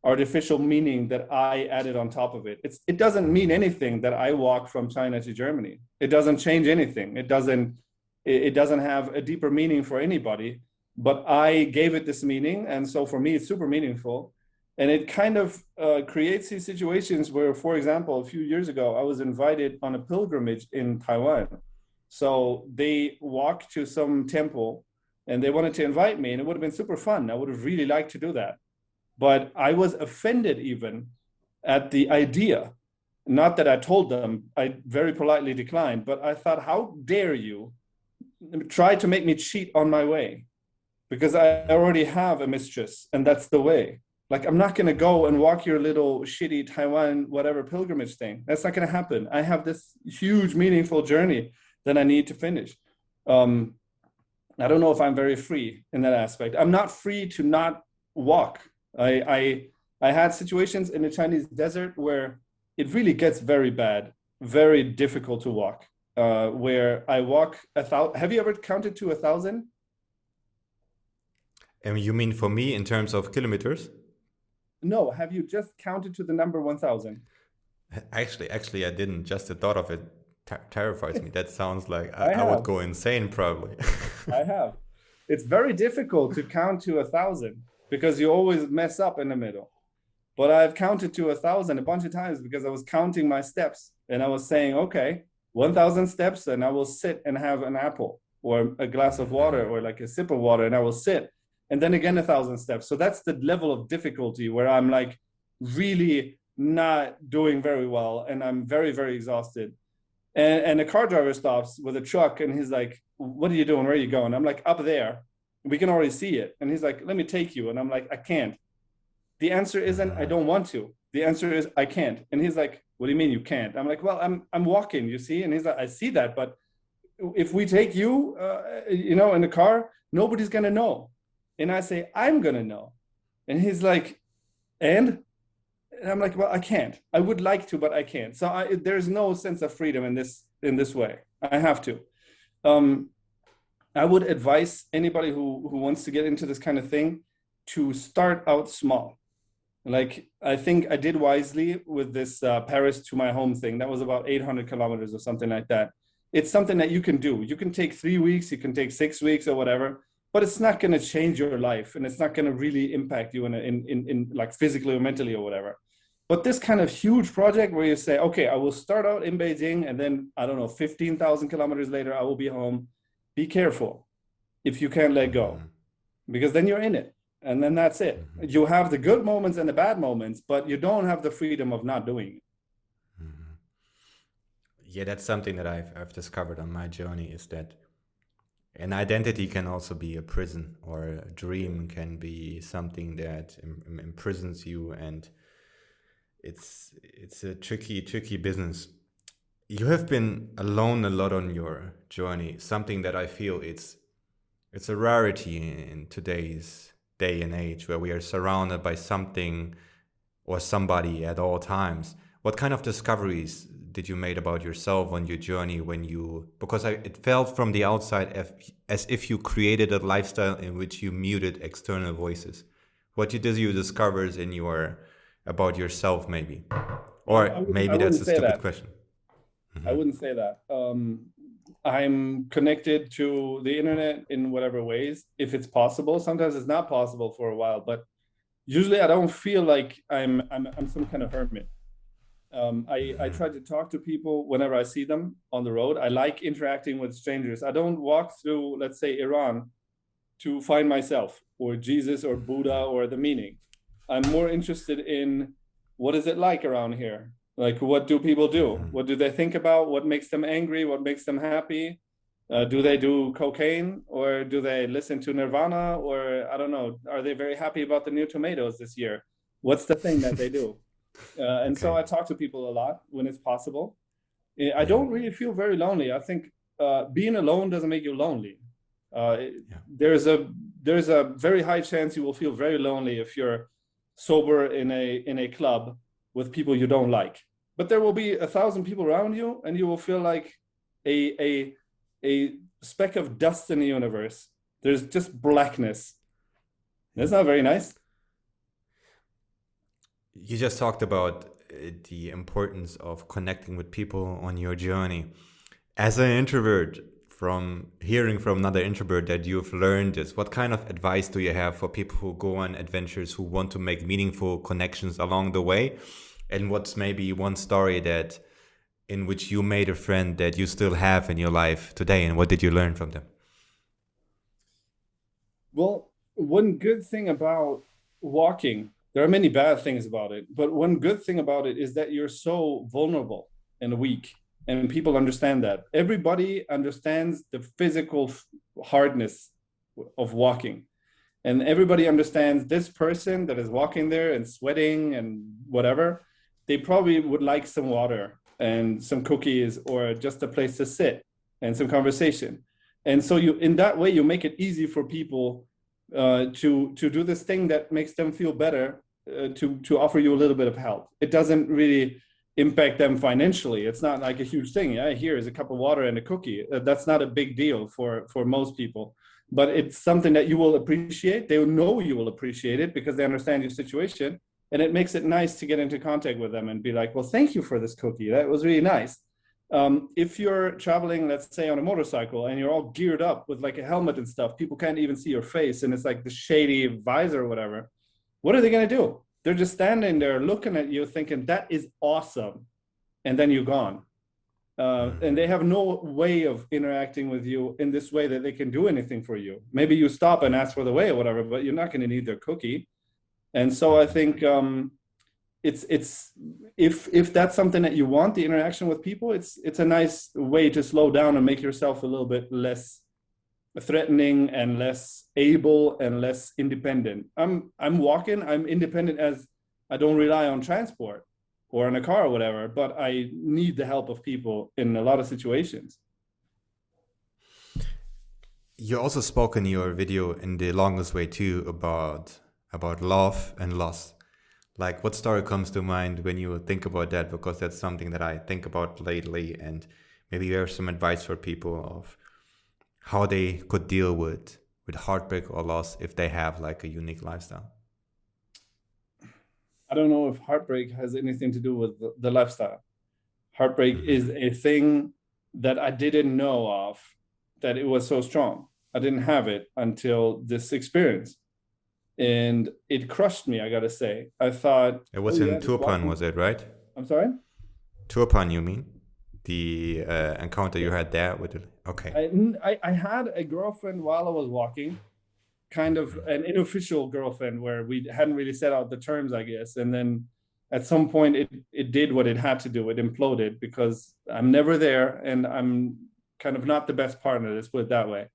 artificial meaning that I added on top of it. It doesn't mean anything that I walk from China to Germany. It doesn't change anything. It doesn't have a deeper meaning for anybody, but I gave it this meaning. And so for me, it's super meaningful. And it kind of creates these situations where, for example, a few years ago, I was invited on a pilgrimage in Taiwan. So they walked to some temple and they wanted to invite me, and it would have been super fun. I would have really liked to do that. But I was offended even at the idea. Not that I told them, I very politely declined, but I thought, how dare you try to make me cheat on my way? Because I already have a mistress, and that's the way. Like, I'm not going to go and walk your little shitty Taiwan, whatever pilgrimage thing. That's not going to happen. I have this huge, meaningful journey that I need to finish. I don't know if I'm very free in that aspect. I'm not free to not walk. I had situations in the Chinese desert where it really gets very bad, very difficult to walk, where I walk 1,000. Have you ever counted to 1,000? And you mean for me in terms of kilometers? No, have you just counted to the number 1,000? Actually, I didn't. Just the thought of it terrifies me. That sounds like I have. would go insane probably. I have. It's very difficult to count to 1,000 because you always mess up in the middle. But I've counted to 1,000 a bunch of times because I was counting my steps and I was saying, okay, 1,000 steps, and I will sit and have an apple or a glass of water or like a sip of water, and I will sit. And then again, 1,000 steps. So that's the level of difficulty where I'm like really not doing very well. And I'm very, very exhausted. And a car driver stops with a truck and he's like, what are you doing? Where are you going? I'm like, up there. We can already see it. And he's like, let me take you. And I'm like, I can't. The answer isn't, I don't want to. The answer is, I can't. And he's like, what do you mean you can't? I'm like, well, I'm walking, you see? And he's like, I see that. But if we take you, in the car, nobody's going to know. And I say, I'm going to know. And he's like, and I'm like, well, I can't. I would like to, but I can't. So there's no sense of freedom in this way. I have to. I would advise anybody who wants to get into this kind of thing to start out small. Like, I think I did wisely with this Paris to my home thing. That was about 800 kilometers or something like that. It's something that you can do. You can take 3 weeks, you can take 6 weeks or whatever, but it's not going to change your life, and it's not going to really impact you in like physically or mentally or whatever. But this kind of huge project where you say, okay, I will start out in Beijing, and then, I don't know, 15,000 kilometers later, I will be home. Be careful if you can't let go, because then you're in it. And then that's it. You have the good moments and the bad moments, but you don't have the freedom of not doing it. Yeah, that's something that I've discovered on my journey, is that an identity can also be a prison, or a dream can be something that imprisons you, and it's a tricky business. You have been alone a lot on your journey, something that I feel it's a rarity in today's day and age, where we are surrounded by something or somebody at all times. What kind of discoveries did you make about yourself on your journey because it felt from the outside as if you created a lifestyle in which you muted external voices. What did you discover about yourself, maybe? Or maybe that's a stupid question. I wouldn't say that. I'm connected to the internet in whatever ways, if it's possible. Sometimes it's not possible for a while, but usually I don't feel like I'm some kind of hermit. I try to talk to people whenever I see them on the road. I like interacting with strangers. I don't walk through, let's say, Iran to find myself or Jesus or Buddha or the meaning. I'm more interested in what is it like around here? Like, what do people do? What do they think about? What makes them angry? What makes them happy? Do they do cocaine, or do they listen to Nirvana? Or I don't know, are they very happy about the new tomatoes this year? What's the thing that they do? So I talk to people a lot when it's possible. I don't really feel very lonely. I think being alone doesn't make you lonely. There's a very high chance you will feel very lonely if you're sober in a club with people you don't like. But there will be 1,000 people around you, and you will feel like a speck of dust in the universe. There's just blackness. That's not very nice. You just talked about the importance of connecting with people on your journey. As an introvert, from hearing from another introvert that you've learned this, what kind of advice do you have for people who go on adventures, who want to make meaningful connections along the way? And what's maybe one story that in which you made a friend that you still have in your life today, and what did you learn from them? Well, one good thing about walking, there are many bad things about it, but one good thing about it is that you're so vulnerable and weak, and people understand that. Everybody understands the physical hardness of walking, and everybody understands this person that is walking there and sweating and whatever. They probably would like some water and some cookies or just a place to sit and some conversation. And so you, in that way, you make it easy for people to do this thing that makes them feel better, to offer you a little bit of help. It doesn't really impact them financially. It's not like a huge thing. Yeah, here is a cup of water and a cookie. That's not a big deal for most people, but it's something that you will appreciate. They will know you will appreciate it because they understand your situation. And it makes it nice to get into contact with them and be like, well, thank you for this cookie. That was really nice. If you're traveling, let's say on a motorcycle, and you're all geared up with like a helmet and stuff, people can't even see your face, and it's like the shady visor or whatever. What are they going to do? They're just standing there looking at you thinking, that is awesome. And then you're gone. And they have no way of interacting with you in this way that they can do anything for you. Maybe you stop and ask for the way or whatever, but you're not going to need their cookie. And so I think it's if that's something that you want, the interaction with people, it's a nice way to slow down and make yourself a little bit less threatening and less able and less independent. I'm walking, I'm independent, as I don't rely on transport or in a car or whatever, but I need the help of people in a lot of situations. You also spoke in your video in The Longest Way too about love and loss. Like, what story comes to mind when you think about that? Because that's something that I think about lately, and maybe you have some advice for people of how they could deal with heartbreak or loss if they have like a unique lifestyle. I don't know if heartbreak has anything to do with the lifestyle. Heartbreak is a thing that I didn't know of, that it was so strong. I didn't have it until this experience. And it crushed me, I gotta say. I thought it was in Turpan, was it, right? I'm sorry? Turpan, you mean? The encounter you had there with it. Okay. I had a girlfriend while I was walking, kind of an unofficial girlfriend where we hadn't really set out the terms, I guess. And then at some point it did what it had to do. It imploded because I'm never there and I'm kind of not the best partner, let's put it that way.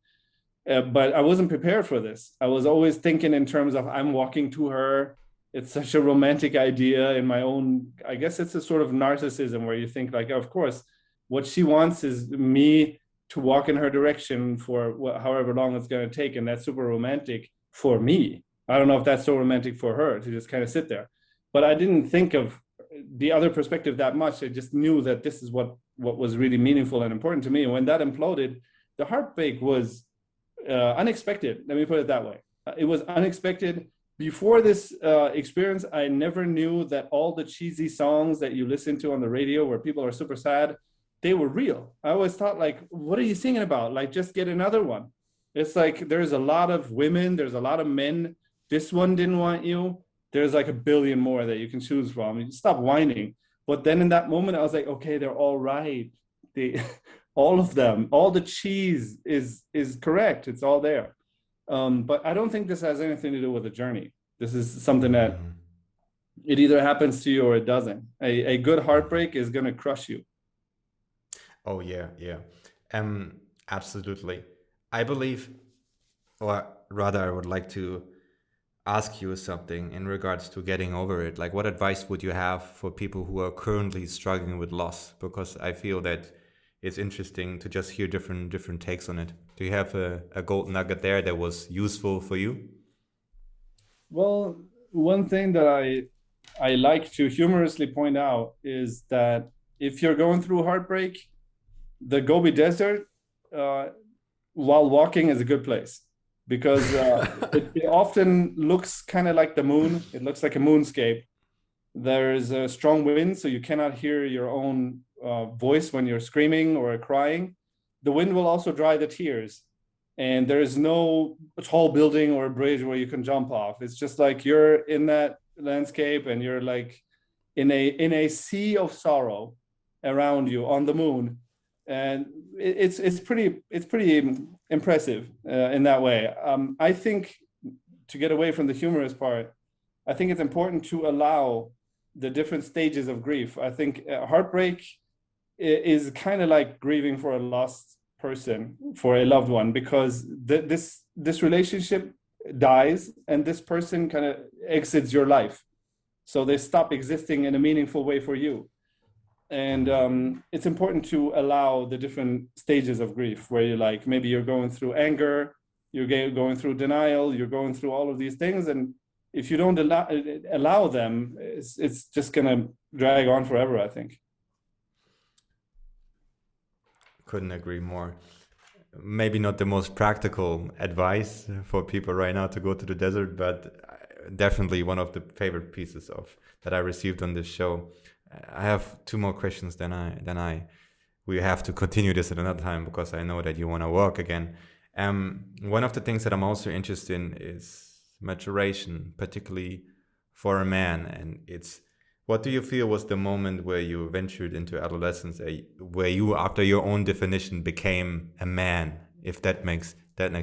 But I wasn't prepared for this. I was always thinking in terms of I'm walking to her. It's such a romantic idea in my own, I guess it's a sort of narcissism where you think like, of course, what she wants is me to walk in her direction for however long it's going to take. And that's super romantic for me. I don't know if that's so romantic for her to just kind of sit there. But I didn't think of the other perspective that much. I just knew that this is what was really meaningful and important to me. And when that imploded, the heartbreak was unexpected. Let me put it that way. It was unexpected. Before this experience, I never knew that all the cheesy songs that you listen to on the radio where people are super sad, they were real. I always thought like, what are you singing about? Like, just get another one. It's like, there's a lot of women, there's a lot of men. This one didn't want you. There's like a billion more that you can choose from. You stop whining. But then in that moment, I was like, okay, they're all right. All of them, all the cheese is correct. It's all there. But I don't think this has anything to do with the journey. This is something that it either happens to you or it doesn't. A good heartbreak is going to crush you. Oh, yeah. Absolutely. I believe, or rather, I would like to ask you something in regards to getting over it. Like, what advice would you have for people who are currently struggling with loss? Because I feel that it's interesting to just hear different takes on it. Do you have a gold nugget there that was useful for you? Well, one thing that I like to humorously point out is that if you're going through heartbreak, the Gobi Desert, while walking, is a good place because it often looks kind of like the moon. It looks like a moonscape. There is a strong wind, so you cannot hear your own voice when you're screaming or crying. the wind will also dry the tears. And there is no tall building or a bridge where you can jump off. It's just like you're in that landscape and you're like in a sea of sorrow around you on the moon. And it's pretty impressive in that way. I think, to get away from the humorous part, I think it's important to allow the different stages of grief. I think heartbreak is kind of like grieving for a lost person, for a loved one, because this relationship dies and this person kind of exits your life. So they stop existing in a meaningful way for you. And it's important to allow the different stages of grief, where you're like, maybe you're going through anger, you're going through denial, you're going through all of these things. And if you don't allow them, it's just going to drag on forever, I think. Couldn't agree more. Maybe not the most practical advice for people right now to go to the desert, but definitely one of the favorite pieces of that I received on this show. I have two more questions, then we have to continue this at another time, because I know that you want to work again. One of the things that I'm also interested in is maturation, particularly for a man. And it's, what do you feel was the moment where you ventured into adolescence, where you, after your own definition, became a man, if that makes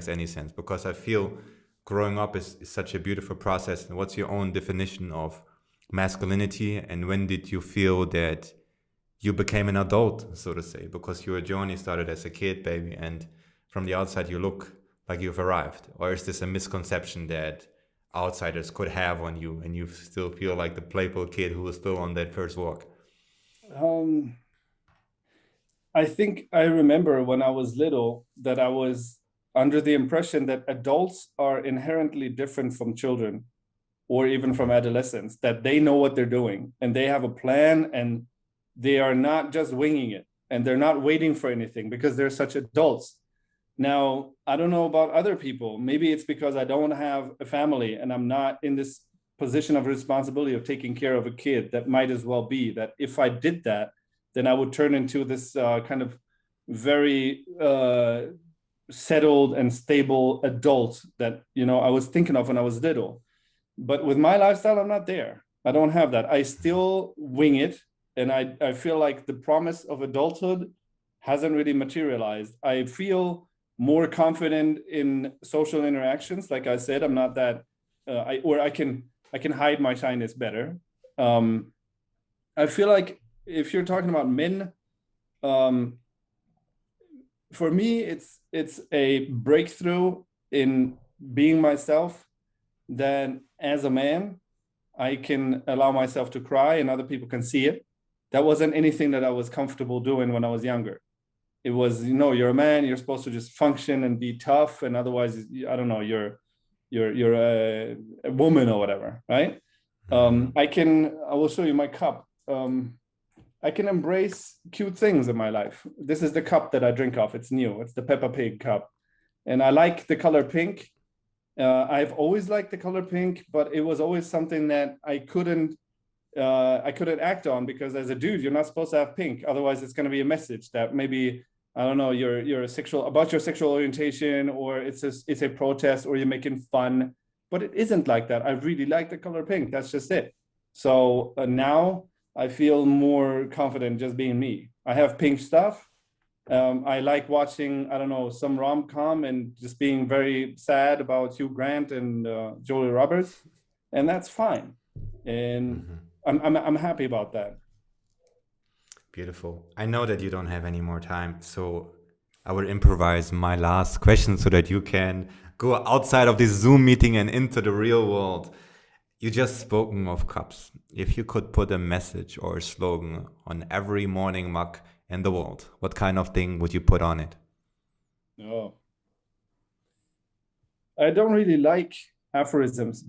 any sense? Because I feel growing up is such a beautiful process. And what's your own definition of masculinity, and when did you feel that you became an adult, so to say? Because your journey started as a kid, baby, and from the outside you look like you've arrived. Or is this a misconception that outsiders could have on you, and you still feel like the playful kid who was still on that first walk? I think I remember when I was little that I was under the impression that adults are inherently different from children, or even from adolescents, that they know what they're doing and they have a plan, and they are not just winging it, and they're not waiting for anything because they're such adults. Now, I don't know about other people. Maybe it's because I don't have a family and I'm not in this position of responsibility of taking care of a kid. That might as well be that if I did that, then I would turn into this kind of very settled and stable adult that, I was thinking of when I was little. But with my lifestyle, I'm not there. I don't have that. I still wing it. And I feel like the promise of adulthood hasn't really materialized. I feel more confident in social interactions. Like I said, I'm not that, I can hide my shyness better. I feel like if you're talking about men, for me, it's a breakthrough in being myself. Then as a man, I can allow myself to cry and other people can see it. That wasn't anything that I was comfortable doing when I was younger. It was, you're a man, you're supposed to just function and be tough, and otherwise, I don't know, you're a woman or whatever, right? I will show you my cup. I can embrace cute things in my life. This is the cup that I drink off. It's new. It's the Peppa Pig cup. And I like the color pink. I've always liked the color pink, but it was always something that I couldn't act on, because as a dude, you're not supposed to have pink. Otherwise, it's going to be a message that maybe, I don't know, you're about your sexual orientation, or it's a protest, or you're making fun. But it isn't like that. I really like the color pink. That's just it. So now I feel more confident just being me. I have pink stuff. I like watching, I don't know, some rom-com and just being very sad about Hugh Grant and Julia Roberts, and that's fine. And I'm happy about that. Beautiful. I know that you don't have any more time, so I will improvise my last question so that you can go outside of this Zoom meeting and into the real world. You just spoken of cups. If you could put a message or a slogan on every morning mug in the world, what kind of thing would you put on it? Oh, I don't really like aphorisms.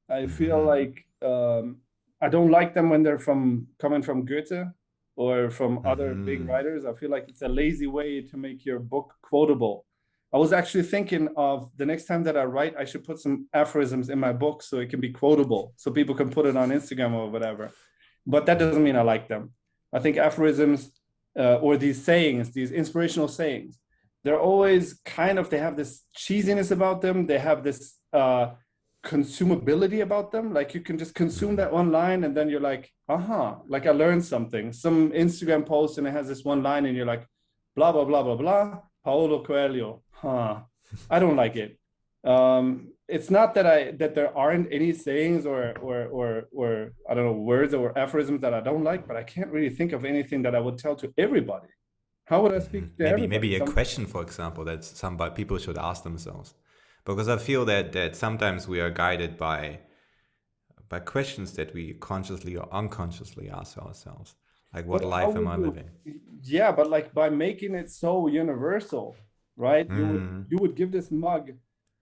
I feel like I don't like them when they're coming from Goethe or from other big writers. I feel like it's a lazy way to make your book quotable. I was actually thinking of the next time that I write, I should put some aphorisms in my book so it can be quotable, so people can put it on Instagram or whatever. But that doesn't mean I like them. I think aphorisms or these sayings, these inspirational sayings, they're always they have this cheesiness about them. They have this consumability about them. Like you can just consume that one line and then you're like, like I learned something. Some Instagram post and it has this one line and you're like, blah, blah, blah, blah, blah, Paulo Coelho. I don't like it. It's not that there aren't any sayings or I don't know, words or aphorisms that I don't like, but I can't really think of anything that I would tell to everybody. How would I speak to everybody? Maybe a question, for example, that people should ask themselves. Because I feel that sometimes we are guided by questions that we consciously or unconsciously ask ourselves. Like, what life am I living? Yeah, but like by making it so universal, right? You would give this mug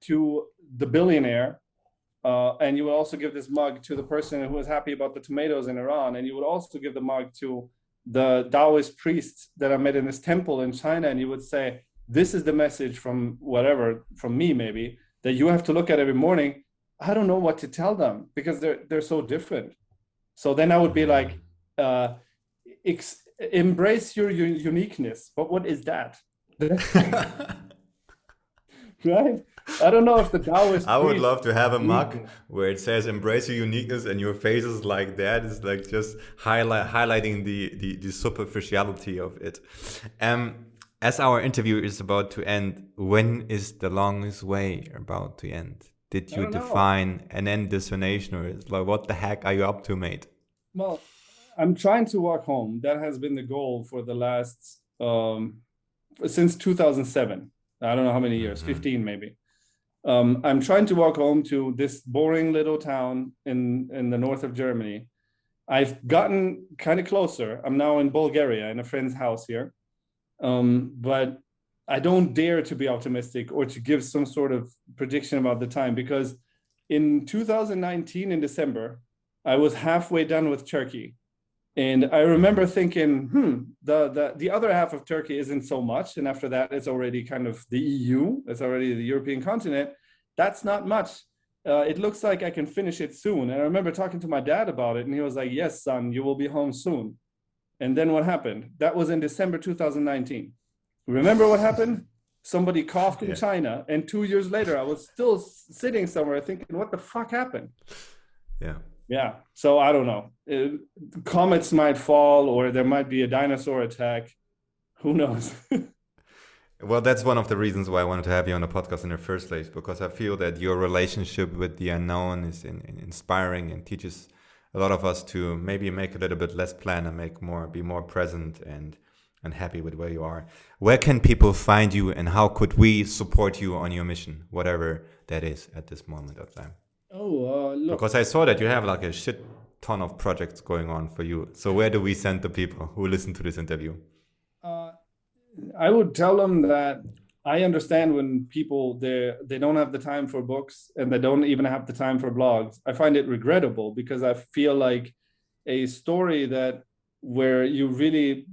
to the billionaire, and you would also give this mug to the person who was happy about the tomatoes in Iran, and you would also give the mug to the Taoist priests that I met in this temple in China, and you would say, this is the message from me maybe, that you have to look at every morning. I don't know what to tell them because they're so different. So then I would be like, embrace your uniqueness. But what is that? Right? I don't know if the Taoist. I would love to have a mug where it says "Embrace your uniqueness" and your face is like that. It's like just highlighting the superficiality of it. As our interview is about to end, when is the longest way about to end? Did you define an end destination, or is like what the heck are you up to, mate? Well, I'm trying to walk home. That has been the goal for the last since 2007. I don't know how many years, 15 maybe. I'm trying to walk home to this boring little town in the north of Germany. I've gotten kind of closer. I'm now in Bulgaria in a friend's house here. But I don't dare to be optimistic or to give some sort of prediction about the time, because in 2019 in December, I was halfway done with Turkey. And I remember thinking, the other half of Turkey isn't so much. And after that, it's already kind of the EU. It's already the European continent. That's not much. It looks like I can finish it soon. And I remember talking to my dad about it. And he was like, yes, son, you will be home soon. And then what happened? That was in December 2019. Remember what happened? Somebody coughed in China. And 2 years later, I was still sitting somewhere thinking, what the fuck happened? Yeah. So I don't know. Comets might fall, or there might be a dinosaur attack. Who knows? Well, that's one of the reasons why I wanted to have you on the podcast in the first place, because I feel that your relationship with the unknown is inspiring and teaches a lot of us to maybe make a little bit less plan and be more present and happy with where you are. Where can people find you, and how could we support you on your mission, whatever that is at this moment of time? Look. Because I saw that you have like a shit ton of projects going on for you. So where do we send the people who listen to this interview? I would tell them that I understand when people they don't have the time for books and they don't even have the time for blogs. I find it regrettable, because I feel like a story where you really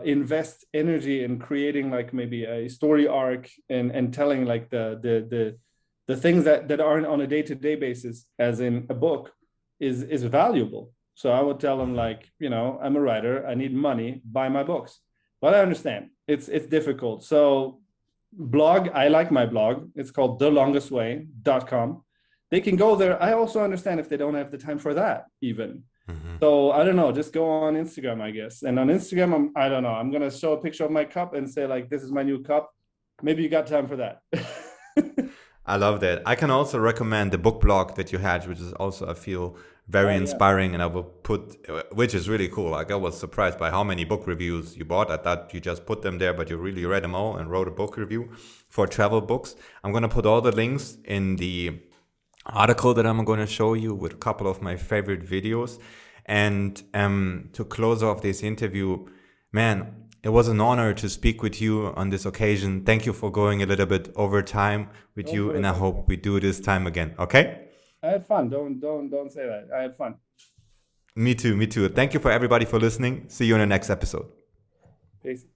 invest energy in creating like maybe a story arc and telling like the things that aren't on a day-to-day basis, as in a book, is valuable. So I would tell them, like, I'm a writer, I need money, buy my books. But I understand it's difficult. So blog, I like my blog. It's called thelongestway.com. They can go there. I also understand if they don't have the time for that even. So I don't know, just go on Instagram, I guess. And on Instagram, I don't know, I'm going to show a picture of my cup and say like, this is my new cup. Maybe you got time for that. I love that. I can also recommend the book blog that you had, which is also, I feel, very inspiring. And I will which is really cool. Like, I was surprised by how many book reviews you bought. I thought you just put them there, but you really read them all and wrote a book review for travel books. I'm going to put all the links in the article that I'm going to show you with a couple of my favorite videos. And to close off this interview, man, it was an honor to speak with you on this occasion. Thank you for going a little bit over time with you, and I hope we do this time again. Okay? I had fun. Don't say that. I had fun. Me too. Thank you for everybody for listening. See you in the next episode. Peace.